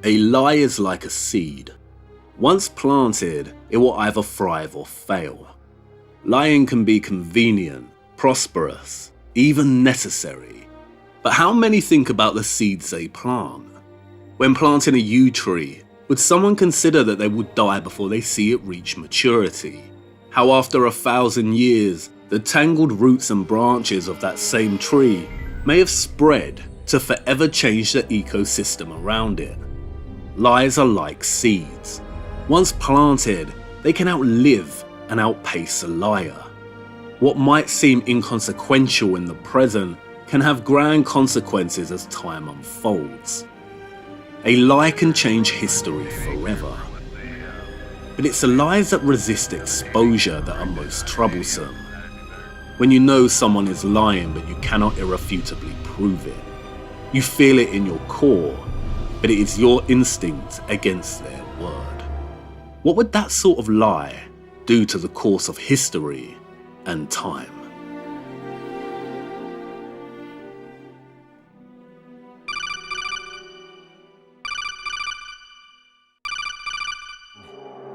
A lie is like a seed. Once planted, it will either thrive or fail. Lying can be convenient, prosperous, even necessary. But how many think about the seeds they plant? When planting a yew tree, would someone consider that they would die before they see it reach maturity? How after 1,000 years, the tangled roots and branches of that same tree may have spread to forever change the ecosystem around it. Lies are like seeds. Once planted, they can outlive and outpace a liar. What might seem inconsequential in the present can have grand consequences as time unfolds. A lie can change history forever. But it's the lies that resist exposure that are most troublesome. When you know someone is lying but you cannot irrefutably prove it. You feel it in your core, but it is your instinct against their word. What would that sort of lie do to the course of history and time?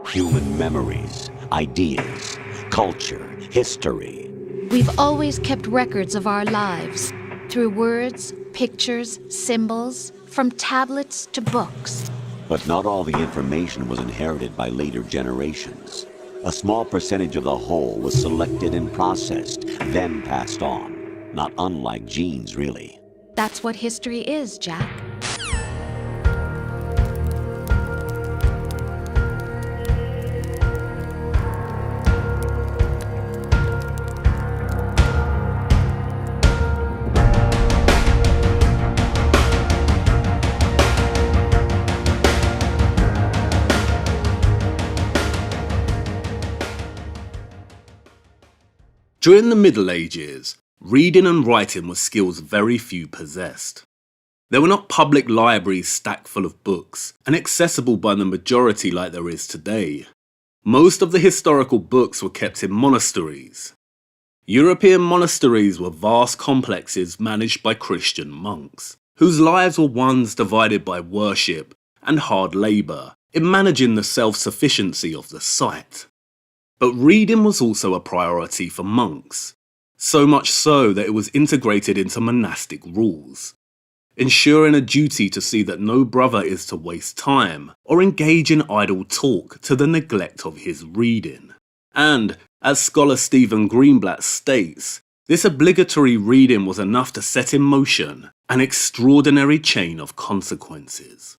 Human memories, ideas, culture, history. We've always kept records of our lives through words, pictures, symbols, from tablets to books. But not all the information was inherited by later generations. A small percentage of the whole was selected and processed, then passed on. Not unlike genes, really. That's what history is, Jack. During the Middle Ages, reading and writing were skills very few possessed. There were not public libraries stacked full of books and accessible by the majority like there is today. Most of the historical books were kept in monasteries. European monasteries were vast complexes managed by Christian monks, whose lives were ones divided by worship and hard labour in managing the self-sufficiency of the site. But reading was also a priority for monks, so much so that it was integrated into monastic rules, ensuring a duty to see that no brother is to waste time or engage in idle talk to the neglect of his reading. And, as scholar Stephen Greenblatt states, this obligatory reading was enough to set in motion an extraordinary chain of consequences.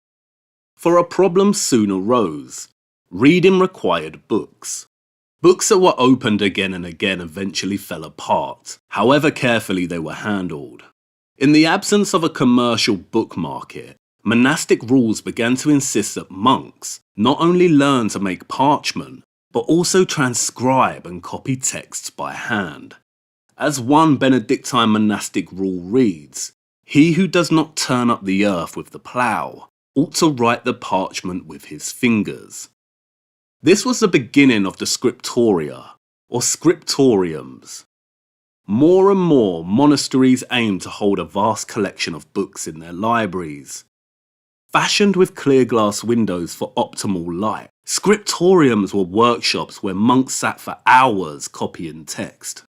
For a problem soon arose. Reading required books. Books that were opened again and again eventually fell apart, however carefully they were handled. In the absence of a commercial book market, monastic rules began to insist that monks not only learn to make parchment, but also transcribe and copy texts by hand. As one Benedictine monastic rule reads, "He who does not turn up the earth with the plough ought to write the parchment with his fingers." This was the beginning of the scriptoria, or scriptoriums. More and more monasteries aimed to hold a vast collection of books in their libraries. Fashioned with clear glass windows for optimal light, scriptoriums were workshops where monks sat for hours copying text.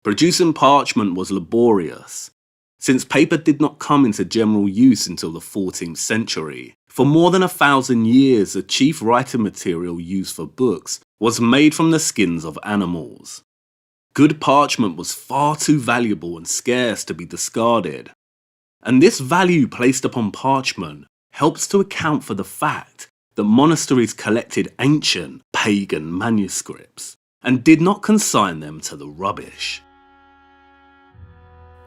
Producing parchment was laborious. Since paper did not come into general use until the 14th century, for more than 1,000 years the chief writing material used for books was made from the skins of animals. Good parchment was far too valuable and scarce to be discarded. And this value placed upon parchment helps to account for the fact that monasteries collected ancient pagan manuscripts and did not consign them to the rubbish.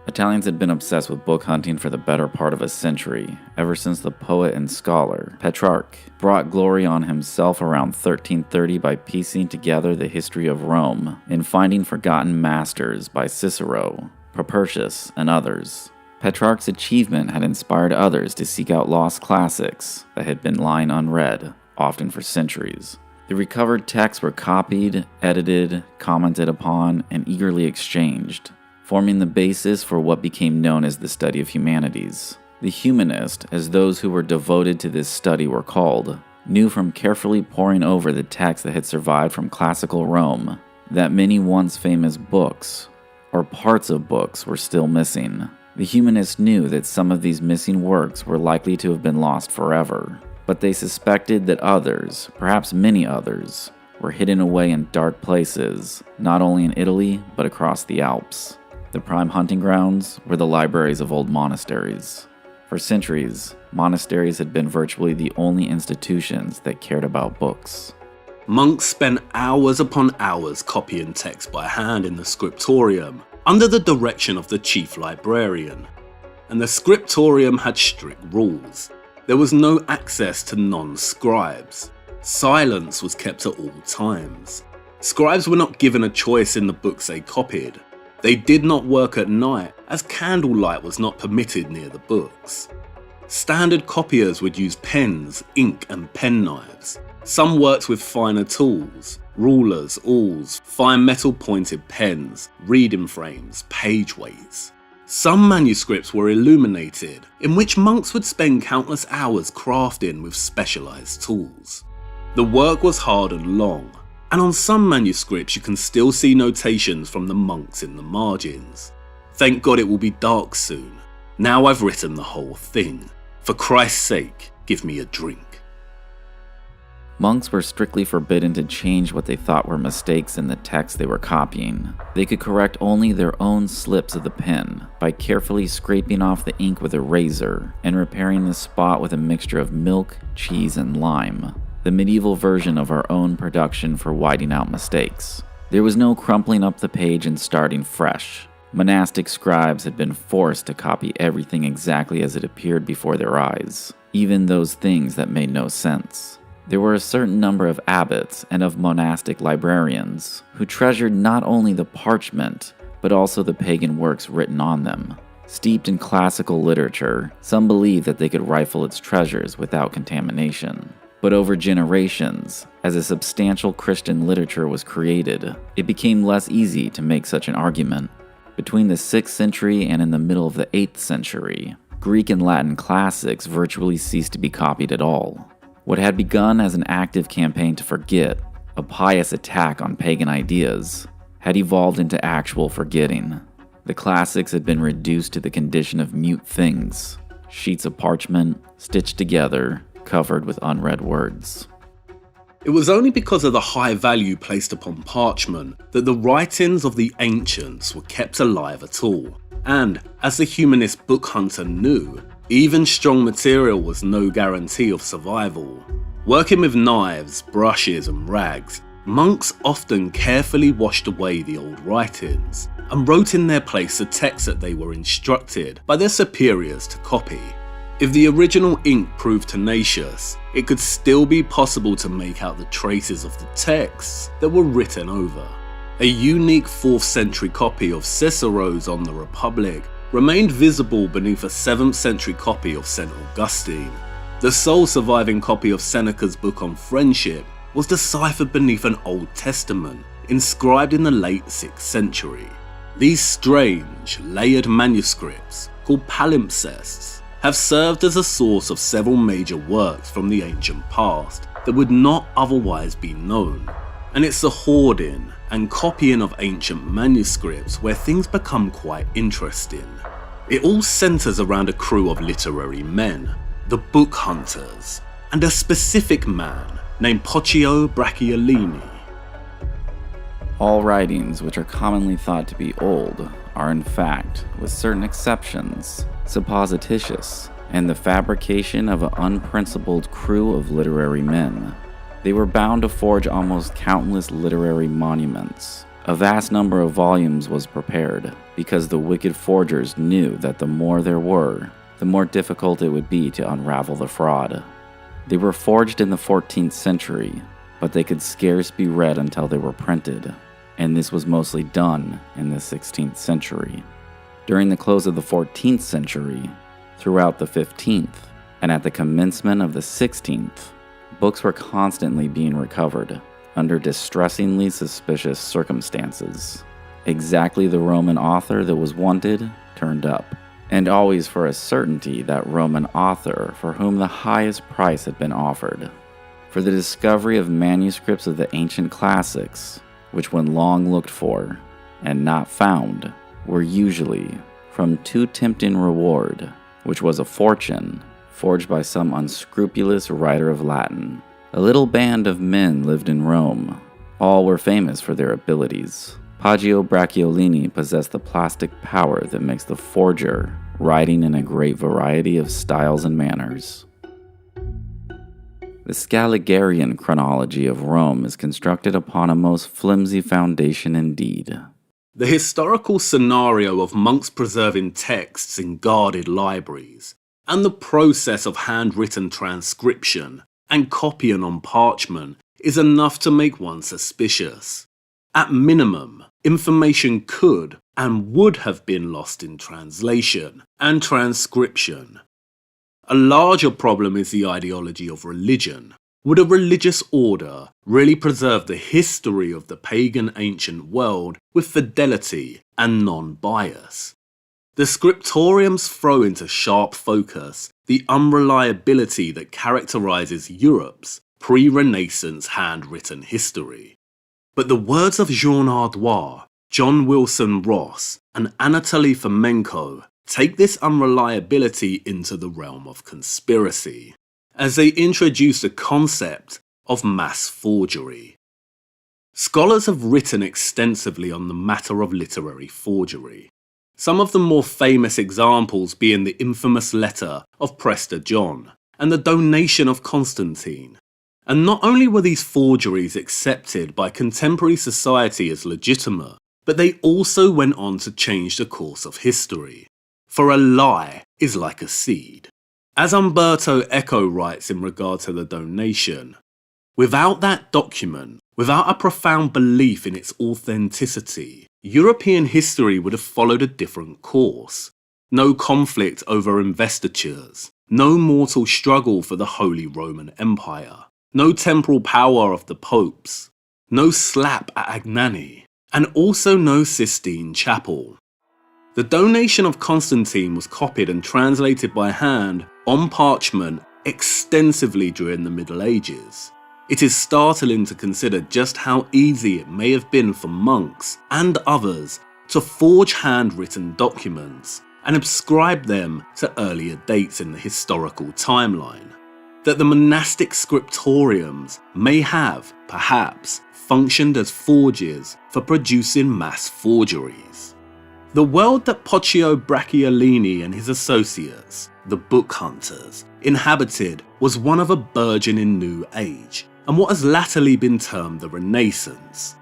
Italians had been obsessed with book hunting for the better part of a century, ever since the poet and scholar Petrarch brought glory on himself around 1330 by piecing together the history of Rome and finding forgotten masters by Cicero, Propertius, and others. Petrarch's achievement had inspired others to seek out lost classics that had been lying unread, often for centuries. The recovered texts were copied, edited, commented upon, and eagerly exchanged, forming the basis for what became known as the study of humanities. The humanist, as those who were devoted to this study were called, knew from carefully poring over the texts that had survived from classical Rome that many once famous books, or parts of books, were still missing. The humanists knew that some of these missing works were likely to have been lost forever, but they suspected that others, perhaps many others, were hidden away in dark places, not only in Italy, but across the Alps. The prime hunting grounds were the libraries of old monasteries. For centuries, monasteries had been virtually the only institutions that cared about books. Monks spent hours upon hours copying text by hand in the scriptorium, under the direction of the chief librarian. And the scriptorium had strict rules. There was no access to non-scribes. Silence was kept at all times. Scribes were not given a choice in the books they copied. They did not work at night, as candlelight was not permitted near the books. Standard copiers would use pens, ink and penknives. Some worked with finer tools, rulers, awls, fine metal pointed pens, reading frames, page weights. Some manuscripts were illuminated, in which monks would spend countless hours crafting with specialized tools. The work was hard and long, and on some manuscripts you can still see notations from the monks in the margins. Thank God it will be dark soon. Now I've written the whole thing. For Christ's sake, give me a drink. Monks were strictly forbidden to change what they thought were mistakes in the text they were copying. They could correct only their own slips of the pen by carefully scraping off the ink with a razor and repairing the spot with a mixture of milk, cheese, and lime, the medieval version of our own production for whiting out mistakes. There was no crumpling up the page and starting fresh. Monastic scribes had been forced to copy everything exactly as it appeared before their eyes, even those things that made no sense. There were a certain number of abbots and of monastic librarians who treasured not only the parchment, but also the pagan works written on them. Steeped in classical literature, some believed that they could rifle its treasures without contamination. But over generations, as a substantial Christian literature was created, it became less easy to make such an argument. Between the 6th century and in the middle of the 8th century, Greek and Latin classics virtually ceased to be copied at all. What had begun as an active campaign to forget, a pious attack on pagan ideas, had evolved into actual forgetting. The classics had been reduced to the condition of mute things, sheets of parchment, stitched together, covered with unread words. It was only because of the high value placed upon parchment that the writings of the ancients were kept alive at all. And, as the humanist book hunter knew, even strong material was no guarantee of survival. Working with knives, brushes and rags, monks often carefully washed away the old writings and wrote in their place the text that they were instructed by their superiors to copy. If the original ink proved tenacious, it could still be possible to make out the traces of the texts that were written over. A unique 4th century copy of Cicero's On the Republic remained visible beneath a 7th century copy of St. Augustine. The sole surviving copy of Seneca's book on friendship was deciphered beneath an Old Testament, inscribed in the late 6th century. These strange, layered manuscripts, called palimpsests, have served as a source of several major works from the ancient past that would not otherwise be known. And it's the hoarding and copying of ancient manuscripts where things become quite interesting. It all centers around a crew of literary men, the book hunters, and a specific man named Poggio Bracciolini. All writings which are commonly thought to be old are in fact, with certain exceptions, supposititious, and the fabrication of an unprincipled crew of literary men. They were bound to forge almost countless literary monuments. A vast number of volumes was prepared, because the wicked forgers knew that the more there were, the more difficult it would be to unravel the fraud. They were forged in the 14th century, but they could scarce be read until they were printed, and this was mostly done in the 16th century. During the close of the 14th century, throughout the 15th, and at the commencement of the 16th, books were constantly being recovered under distressingly suspicious circumstances. Exactly the Roman author that was wanted turned up. and always for a certainty that Roman author for whom the highest price had been offered. For the discovery of manuscripts of the ancient classics, which when long looked for and not found, were usually from too tempting reward, which was a fortune forged by some unscrupulous writer of Latin. A little band of men lived in Rome. All were famous for their abilities. Poggio Bracciolini possessed the plastic power that makes the forger, writing in a great variety of styles and manners. The Scaligerian chronology of Rome is constructed upon a most flimsy foundation indeed. The historical scenario of monks preserving texts in guarded libraries, and the process of handwritten transcription and copying on parchment is enough to make one suspicious. At minimum, information could and would have been lost in translation and transcription. A larger problem is the ideology of religion. Would a religious order really preserve the history of the pagan ancient world with fidelity and non-bias? The scriptoriums throw into sharp focus the unreliability that characterizes Europe's pre-Renaissance handwritten history. But the words of Jean Ardois, John Wilson Ross, and Anatoly Fomenko take this unreliability into the realm of conspiracy, as they introduce the concept of mass forgery. Scholars have written extensively on the matter of literary forgery, some of the more famous examples being the infamous letter of Prester John and the donation of Constantine. And not only were these forgeries accepted by contemporary society as legitimate, but they also went on to change the course of history. For a lie is like a seed. As Umberto Eco writes in regard to the donation, without that document, without a profound belief in its authenticity, European history would have followed a different course. No conflict over investitures, no mortal struggle for the Holy Roman Empire, no temporal power of the popes, no slap at Agnani, and also no Sistine Chapel. The donation of Constantine was copied and translated by hand on parchment extensively during the Middle Ages. It is startling to consider just how easy it may have been for monks and others to forge handwritten documents and ascribe them to earlier dates in the historical timeline. That the monastic scriptoriums may have, perhaps, functioned as forges for producing mass forgeries. The world that Poggio Bracciolini and his associates, the book hunters, inhabited was one of a burgeoning new age, and what has latterly been termed the Renaissance.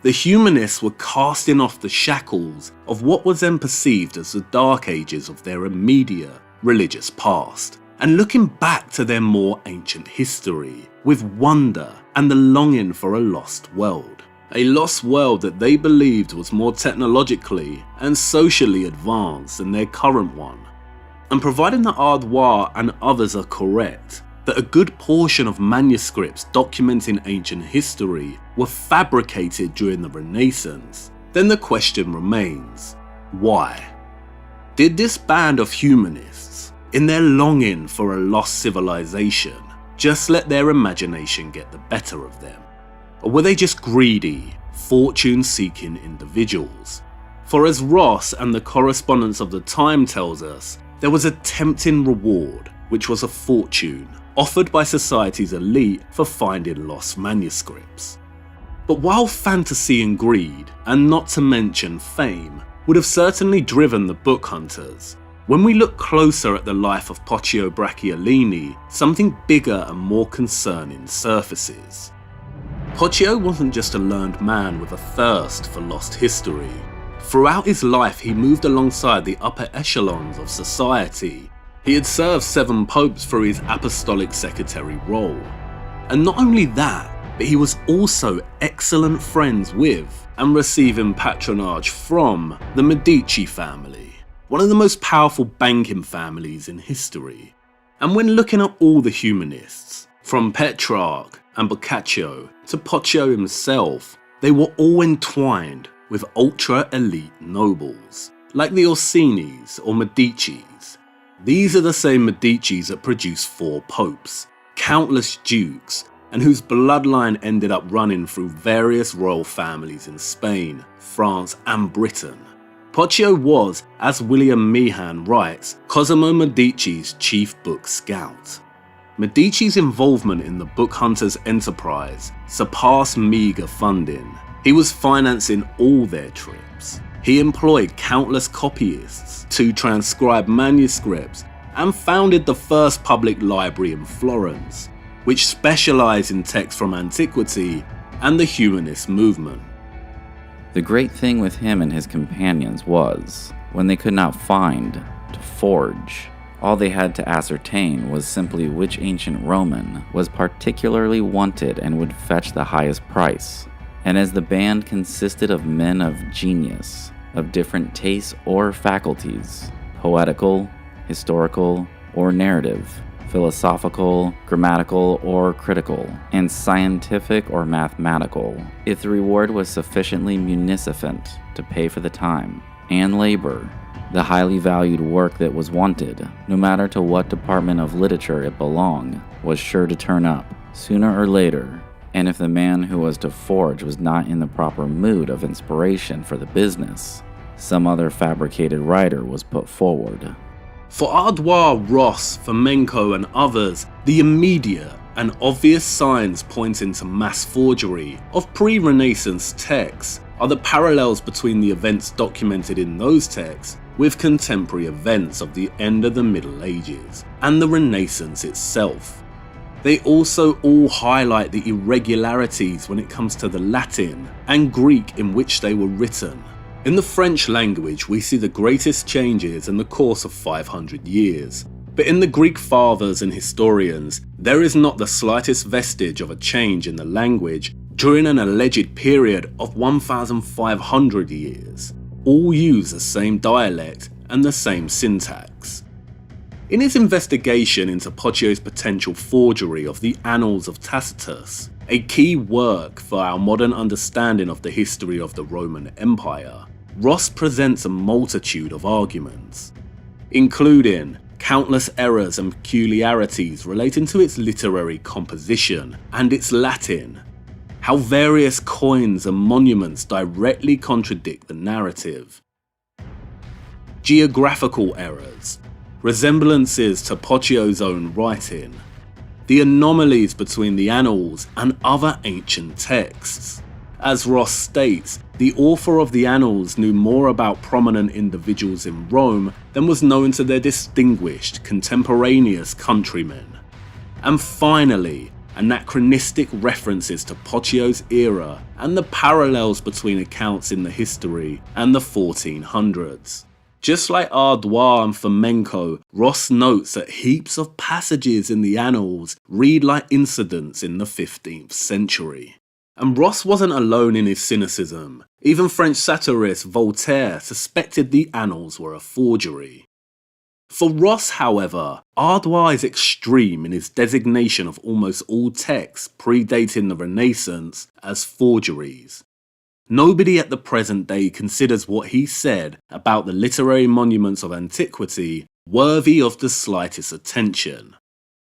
The humanists were casting off the shackles of what was then perceived as the dark ages of their immediate religious past, and looking back to their more ancient history with wonder and the longing for a lost world. A lost world that they believed was more technologically and socially advanced than their current one. And providing that Ardois and others are correct, that a good portion of manuscripts documenting ancient history were fabricated during the Renaissance, then the question remains, why? Did this band of humanists, in their longing for a lost civilization, just let their imagination get the better of them? Or were they just greedy, fortune-seeking individuals? For as Ross and the correspondence of the time tells us, there was a tempting reward, which was a fortune, offered by society's elite for finding lost manuscripts. But while fantasy and greed, and not to mention fame, would have certainly driven the book hunters, when we look closer at the life of Poggio Bracciolini, something bigger and more concerning surfaces. Poggio wasn't just a learned man with a thirst for lost history. Throughout his life, he moved alongside the upper echelons of society. He had served 7 popes through his apostolic secretary role. And not only that, but he was also excellent friends with and receiving patronage from the Medici family, one of the most powerful banking families in history. And when looking at all the humanists, from Petrarch and Boccaccio to Poggio himself, they were all entwined with ultra-elite nobles. like the Orsinis or Medicis. These are the same Medicis that produced 4 popes, countless dukes, and whose bloodline ended up running through various royal families in Spain, France, and Britain. Poggio was, as William Meehan writes, Cosimo Medici's chief book scout. Medici's involvement in the book hunter's enterprise surpassed meagre funding. He was financing all their trips. He employed countless copyists to transcribe manuscripts and founded the first public library in Florence, which specialized in texts from antiquity and the humanist movement. The great thing with him and his companions was, when they could not find to forge, all they had to ascertain was simply which ancient Roman was particularly wanted and would fetch the highest price. And as the band consisted of men of genius, of different tastes or faculties, poetical, historical, or narrative, philosophical, grammatical, or critical, and scientific or mathematical, if the reward was sufficiently munificent to pay for the time and labor, the highly valued work that was wanted, no matter to what department of literature it belonged, was sure to turn up, sooner or later. And if the man who was to forge was not in the proper mood of inspiration for the business, some other fabricated writer was put forward. For Ardois, Ross, Fomenko, and others, the immediate and obvious signs pointing to mass forgery of pre-Renaissance texts are the parallels between the events documented in those texts with contemporary events of the end of the Middle Ages and the Renaissance itself. They also all highlight the irregularities when it comes to the Latin and Greek in which they were written. In the French language, we see the greatest changes in the course of 500 years, but in the Greek fathers and historians, there is not the slightest vestige of a change in the language during an alleged period of 1,500 years. All use the same dialect and the same syntax. In his investigation into Poggio's potential forgery of the Annals of Tacitus, a key work for our modern understanding of the history of the Roman Empire, Ross presents a multitude of arguments, including countless errors and peculiarities relating to its literary composition and its Latin, how various coins and monuments directly contradict the narrative, geographical errors, resemblances to Poggio's own writing, the anomalies between the Annals and other ancient texts. As Ross states, the author of the Annals knew more about prominent individuals in Rome than was known to their distinguished contemporaneous countrymen. And finally, anachronistic references to Poggio's era and the parallels between accounts in the history and the 1400s. Just like Ardois and Fomenko, Ross notes that heaps of passages in the Annals read like incidents in the 15th century. And Ross wasn't alone in his cynicism. Even French satirist Voltaire suspected the Annals were a forgery. For Ross, however, Ardois is extreme in his designation of almost all texts predating the Renaissance as forgeries. Nobody at the present day considers what he said about the literary monuments of antiquity worthy of the slightest attention.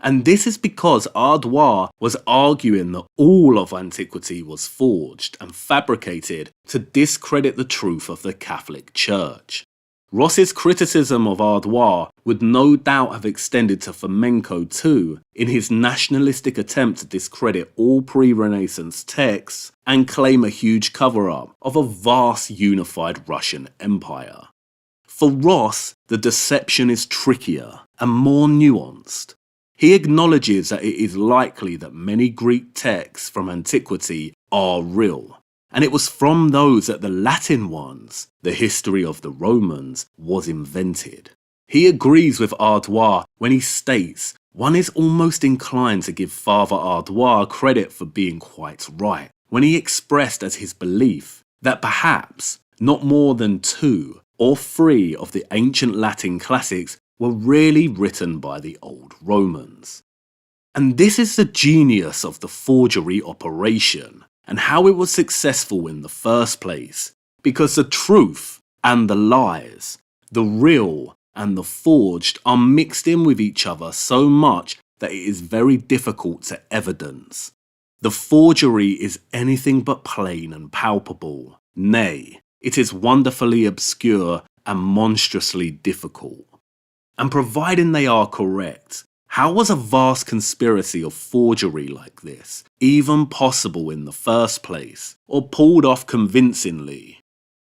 And this is because Ardois was arguing that all of antiquity was forged and fabricated to discredit the truth of the Catholic Church. Ross's criticism of Ardois would no doubt have extended to Fomenko too, in his nationalistic attempt to discredit all pre-Renaissance texts and claim a huge cover-up of a vast unified Russian empire. For Ross, the deception is trickier and more nuanced. He acknowledges that it is likely that many Greek texts from antiquity are real, and it was from those that the Latin ones, the history of the Romans, was invented. He agrees with Ardois when he states one is almost inclined to give Father Ardois credit for being quite right when he expressed as his belief that perhaps not more than 2 or 3 of the ancient Latin classics were really written by the old Romans. And this is the genius of the forgery operation and how it was successful in the first place, because the truth, and the lies, the real and the forged, are mixed in with each other so much that it is very difficult to evidence. The forgery is anything but plain and palpable. Nay, it is wonderfully obscure and monstrously difficult. And providing they are correct, how was a vast conspiracy of forgery like this even possible in the first place, or pulled off convincingly?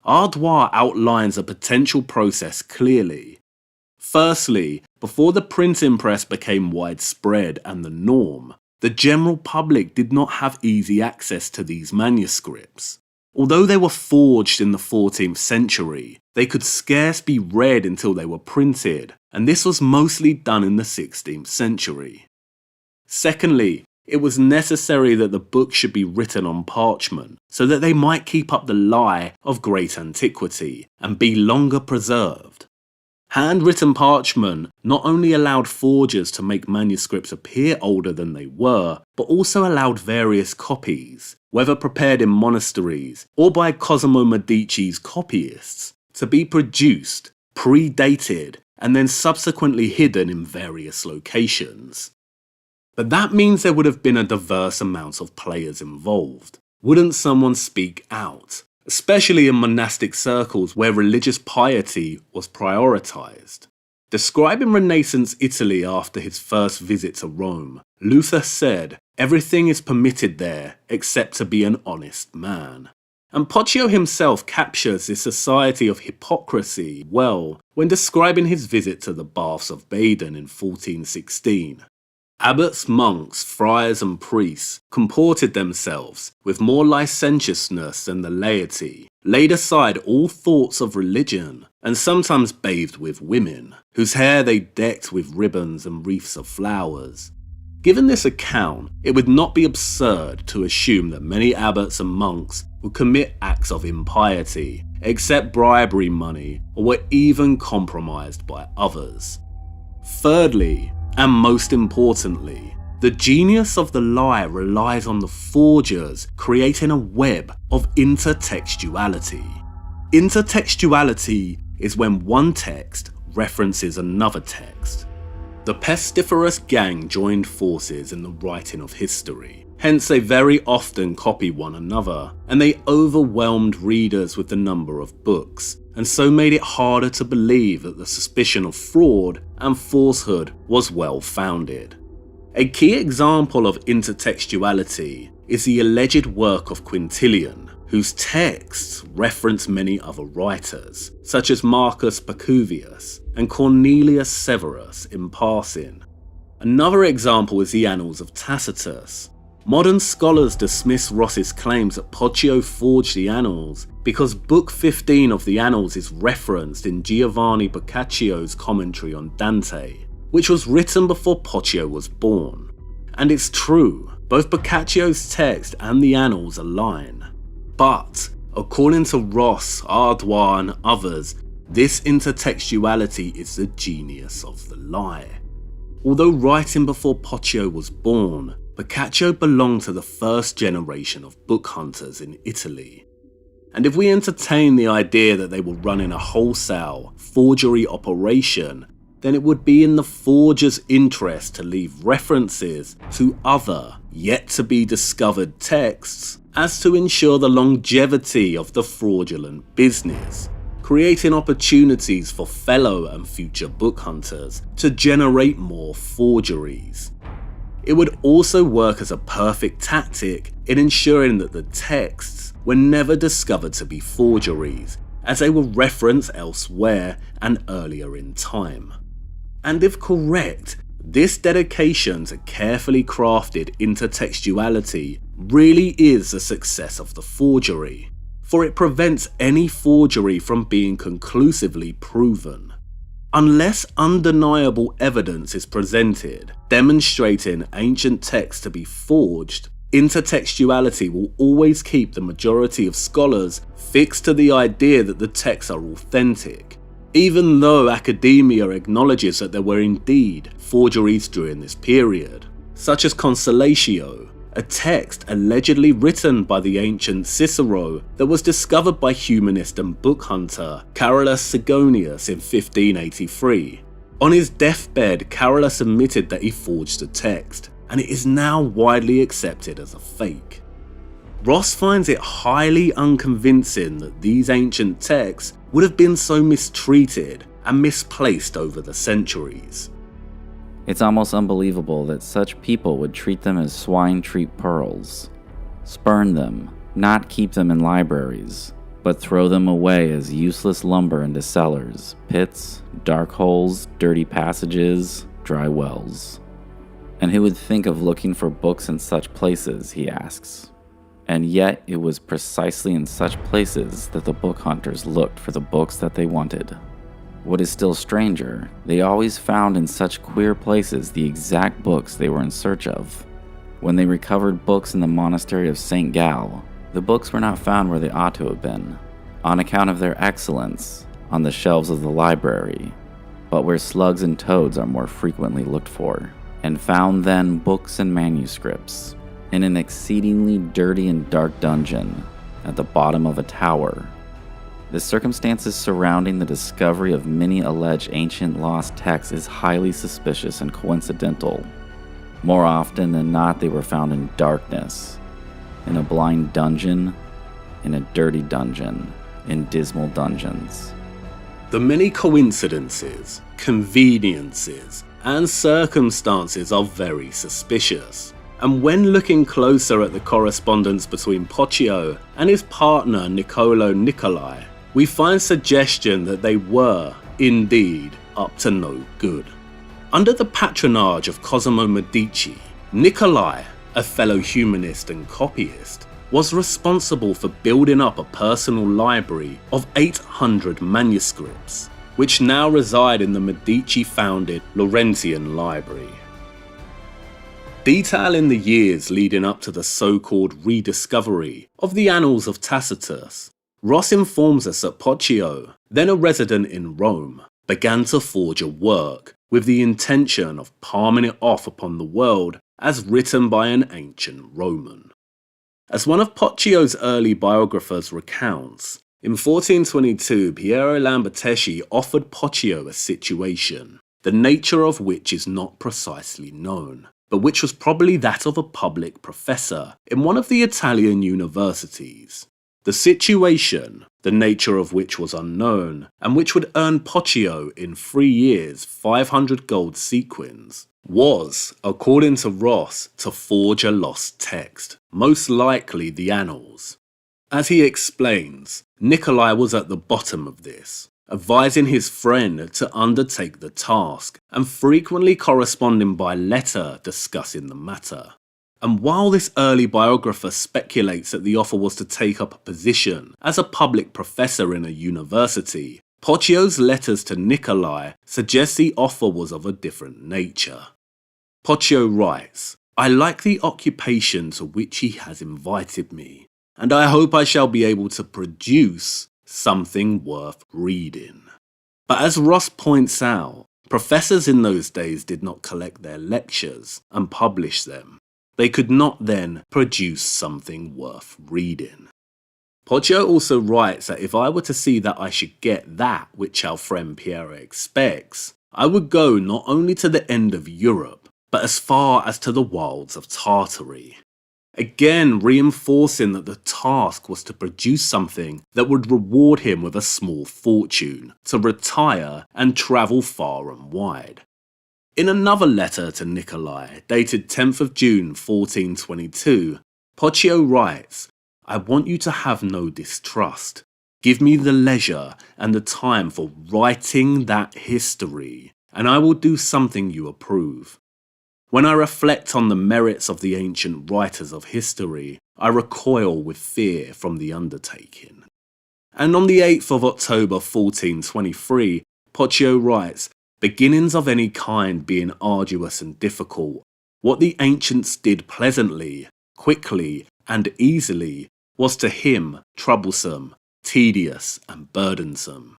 Ardois outlines a potential process clearly. Firstly, before the printing press became widespread and the norm, the general public did not have easy access to these manuscripts. Although they were forged in the 14th century, they could scarce be read until they were printed, and this was mostly done in the 16th century. Secondly, it was necessary that the book should be written on parchment, so that they might keep up the lie of great antiquity and be longer preserved. Handwritten parchment not only allowed forgers to make manuscripts appear older than they were, but also allowed various copies, whether prepared in monasteries or by Cosimo Medici's copyists, to be produced, predated, and then subsequently hidden in various locations. But that means there would have been a diverse amount of players involved. Wouldn't someone speak out? Especially in monastic circles where religious piety was prioritized. Describing Renaissance Italy after his first visit to Rome, Luther said, "Everything is permitted there except to be an honest man." And Poggio himself captures this society of hypocrisy well when describing his visit to the Baths of Baden in 1416. Abbots, monks, friars and priests comported themselves with more licentiousness than the laity, laid aside all thoughts of religion, and sometimes bathed with women, whose hair they decked with ribbons and wreaths of flowers. Given this account, it would not be absurd to assume that many abbots and monks would commit acts of impiety, accept bribery money, or were even compromised by others. Thirdly, and most importantly, the genius of the lie relies on the forgers creating a web of intertextuality. Intertextuality is when one text references another text. The pestiferous gang joined forces in the writing of history, hence they very often copy one another, and they overwhelmed readers with the number of books, and so made it harder to believe that the suspicion of fraud and falsehood was well founded. A key example of intertextuality is the alleged work of Quintilian, whose texts reference many other writers, such as Marcus Pacuvius and Cornelius Severus in passing. Another example is the Annals of Tacitus. Modern scholars dismiss Ross's claims that Poggio forged the Annals because Book 15 of the Annals is referenced in Giovanni Boccaccio's commentary on Dante, which was written before Poggio was born. And it's true, both Boccaccio's text and the Annals align. But, according to Ross, Ardois and others, this intertextuality is the genius of the lie. Although writing before Poggio was born, Boccaccio belonged to the first generation of book hunters in Italy. And if we entertain the idea that they were running a wholesale forgery operation, then it would be in the forger's interest to leave references to other, yet to be discovered texts as to ensure the longevity of the fraudulent business, creating opportunities for fellow and future book hunters to generate more forgeries. It would also work as a perfect tactic in ensuring that the texts were never discovered to be forgeries, as they were referenced elsewhere and earlier in time. And if correct, this dedication to carefully crafted intertextuality really is the success of the forgery, for it prevents any forgery from being conclusively proven. Unless undeniable evidence is presented demonstrating ancient texts to be forged, intertextuality will always keep the majority of scholars fixed to the idea that the texts are authentic, even though academia acknowledges that there were indeed forgeries during this period, such as Consolatio, a text allegedly written by the ancient Cicero that was discovered by humanist and book hunter Carolus Sigonius in 1583. On his deathbed, Carolus admitted that he forged the text, and it is now widely accepted as a fake. Ross finds it highly unconvincing that these ancient texts would have been so mistreated and misplaced over the centuries. It's almost unbelievable that such people would treat them as swine treat pearls, spurn them, not keep them in libraries, but throw them away as useless lumber into cellars, pits, dark holes, dirty passages, dry wells. And who would think of looking for books in such places, he asks. And yet it was precisely in such places that the book hunters looked for the books that they wanted. What is still stranger, they always found in such queer places the exact books they were in search of. When they recovered books in the monastery of St. Gall, the books were not found where they ought to have been, on account of their excellence, on the shelves of the library, but where slugs and toads are more frequently looked for, and found then books and manuscripts, in an exceedingly dirty and dark dungeon at the bottom of a tower. The circumstances surrounding the discovery of many alleged ancient lost texts is highly suspicious and coincidental. More often than not, they were found in darkness, in a blind dungeon, in a dirty dungeon, in dismal dungeons. The many coincidences, conveniences, and circumstances are very suspicious. And when looking closer at the correspondence between Poggio and his partner Niccolò Nicolai, we find suggestion that they were, indeed, up to no good. Under the patronage of Cosimo Medici, Nicolai, a fellow humanist and copyist, was responsible for building up a personal library of 800 manuscripts, which now reside in the Medici-founded Laurentian Library. Detailing the years leading up to the so-called rediscovery of the Annals of Tacitus, Ross informs us that Poggio, then a resident in Rome, began to forge a work with the intention of palming it off upon the world as written by an ancient Roman. As one of Poggio's early biographers recounts, in 1422 Piero Lamberteschi offered Poggio a situation, the nature of which is not precisely known, but which was probably that of a public professor in one of the Italian universities. The situation, the nature of which was unknown, and which would earn Poggio in 3 years 500 gold sequins, was, according to Ross, to forge a lost text, most likely the Annals. As he explains, Nicolai was at the bottom of this, advising his friend to undertake the task and frequently corresponding by letter discussing the matter. And while this early biographer speculates that the offer was to take up a position as a public professor in a university, Poggio's letters to Nicolai suggest the offer was of a different nature. Poggio writes, "I like the occupation to which he has invited me, and I hope I shall be able to produce something worth reading." But as Ross points out, professors in those days did not collect their lectures and publish them. They could not then produce something worth reading. Poggio also writes that if I were to see that I should get that which our friend Piero expects, I would go not only to the end of Europe, but as far as to the wilds of Tartary. Again reinforcing that the task was to produce something that would reward him with a small fortune, to retire and travel far and wide. In another letter to Nicolai, dated 10th of June 1422, Poggio writes, "I want you to have no distrust. Give me the leisure and the time for writing that history, and I will do something you approve. When I reflect on the merits of the ancient writers of history, I recoil with fear from the undertaking." And on the 8th of October 1423, Poggio writes, "Beginnings of any kind being arduous and difficult, what the ancients did pleasantly, quickly, and easily was to him troublesome, tedious, and burdensome."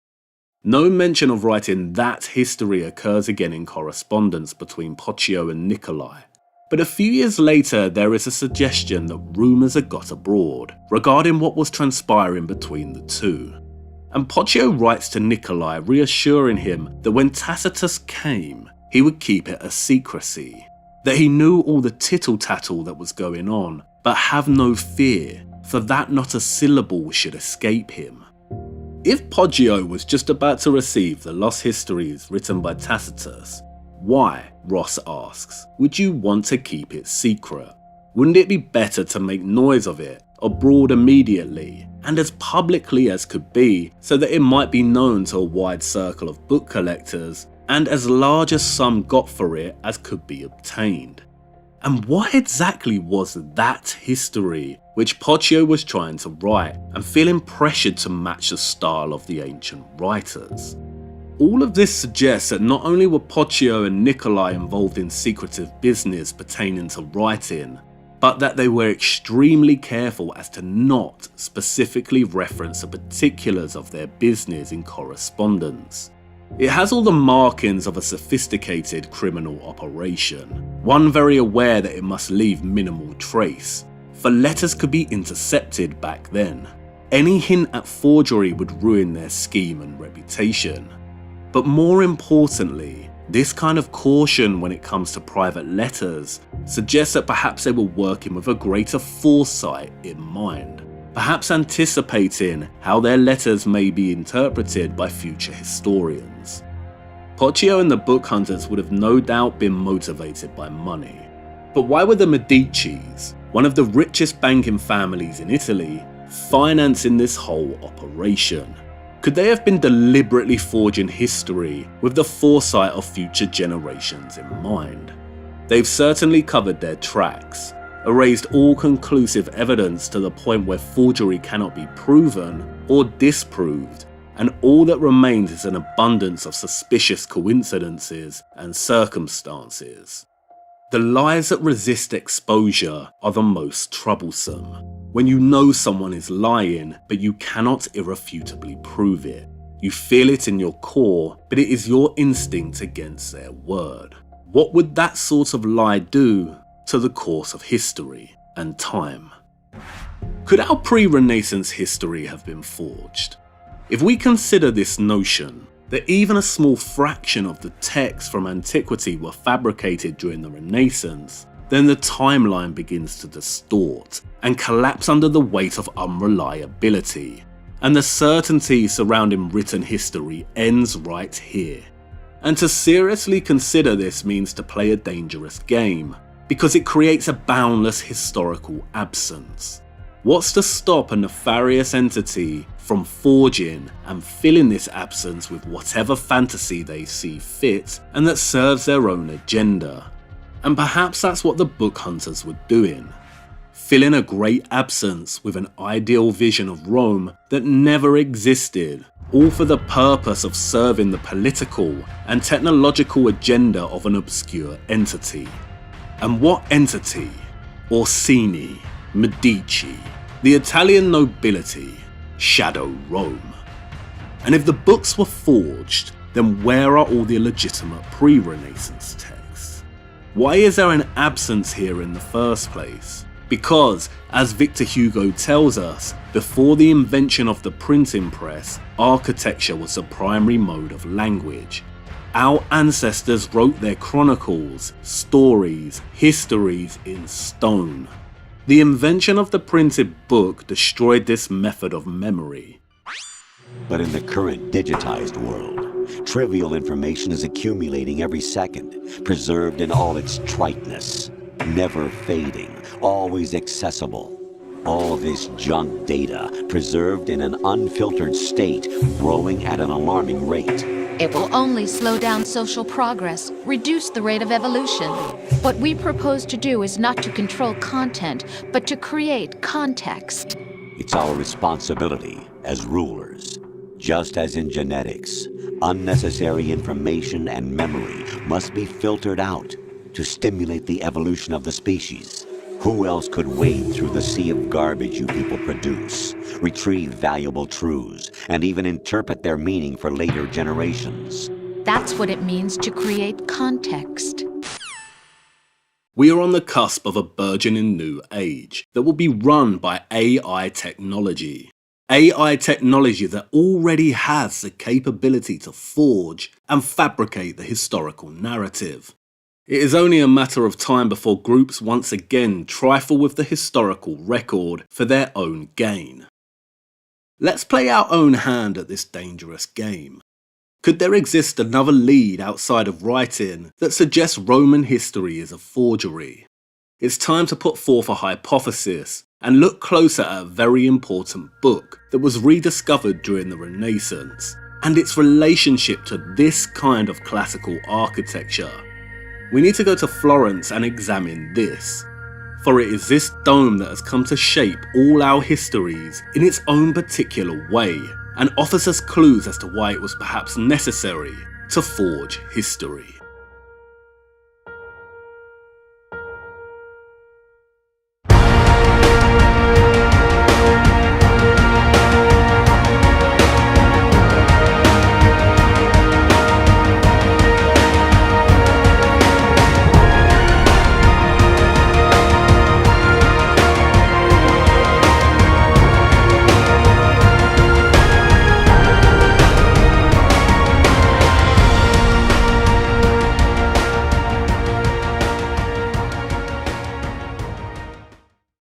No mention of writing that history occurs again in correspondence between Poggio and Nicolai. But a few years later, there is a suggestion that rumours had got abroad regarding what was transpiring between the two. And Poggio writes to Nikolai, reassuring him that when Tacitus came, he would keep it a secrecy, that he knew all the tittle-tattle that was going on, but have no fear, for that not a syllable should escape him. If Poggio was just about to receive the lost histories written by Tacitus, why, Ross asks, would you want to keep it secret? Wouldn't it be better to make noise of it abroad immediately and as publicly as could be, so that it might be known to a wide circle of book collectors and as large a sum got for it as could be obtained? And what exactly was that history which Poggio was trying to write and feeling pressured to match the style of the ancient writers? All of this suggests that not only were Poggio and Nikolai involved in secretive business pertaining to writing, but that they were extremely careful as to not specifically reference the particulars of their business in correspondence. It has all the markings of a sophisticated criminal operation, one very aware that it must leave minimal trace, for letters could be intercepted back then. Any hint at forgery would ruin their scheme and reputation. But more importantly, this kind of caution when it comes to private letters suggests that perhaps they were working with a greater foresight in mind, perhaps anticipating how their letters may be interpreted by future historians. Poggio and the book hunters would have no doubt been motivated by money. But why were the Medicis, one of the richest banking families in Italy, financing this whole operation? Could they have been deliberately forging history with the foresight of future generations in mind? They've certainly covered their tracks, erased all conclusive evidence to the point where forgery cannot be proven or disproved, and all that remains is an abundance of suspicious coincidences and circumstances. The lies that resist exposure are the most troublesome. When you know someone is lying, but you cannot irrefutably prove it. You feel it in your core, but it is your instinct against their word. What would that sort of lie do to the course of history and time? Could our pre-Renaissance history have been forged? If we consider this notion, that even a small fraction of the texts from antiquity were fabricated during the Renaissance, then the timeline begins to distort and collapse under the weight of unreliability, and the certainty surrounding written history ends right here. And to seriously consider this means to play a dangerous game, because it creates a boundless historical absence. What's to stop a nefarious entity from forging and filling this absence with whatever fantasy they see fit and that serves their own agenda? And perhaps that's what the book hunters were doing, filling a great absence with an ideal vision of Rome that never existed, all for the purpose of serving the political and technological agenda of an obscure entity. And what entity? Orsini, Medici, the Italian nobility, Shadow Rome. And if the books were forged, then where are all the legitimate pre-Renaissance texts? Why is there an absence here in the first place? Because, as Victor Hugo tells us, before the invention of the printing press, architecture was the primary mode of language. Our ancestors wrote their chronicles, stories, histories in stone. The invention of the printed book destroyed this method of memory. But in the current digitized world, trivial information is accumulating every second, preserved in all its triteness, never fading, always accessible. All this junk data, preserved in an unfiltered state, growing at an alarming rate. It will only slow down social progress, reduce the rate of evolution. What we propose to do is not to control content, but to create context. It's our responsibility as rulers. Just as in genetics, unnecessary information and memory must be filtered out to stimulate the evolution of the species. Who else could wade through the sea of garbage you people produce, retrieve valuable truths, and even interpret their meaning for later generations? That's what it means to create context. We are on the cusp of a burgeoning new age that will be run by AI technology. AI technology that already has the capability to forge and fabricate the historical narrative. It is only a matter of time before groups once again trifle with the historical record for their own gain. Let's play our own hand at this dangerous game. Could there exist another lead outside of writing that suggests Roman history is a forgery? It's time to put forth a hypothesis and look closer at a very important book that was rediscovered during the Renaissance and its relationship to this kind of classical architecture. We need to go to Florence and examine this, for it is this dome that has come to shape all our histories in its own particular way and offers us clues as to why it was perhaps necessary to forge history.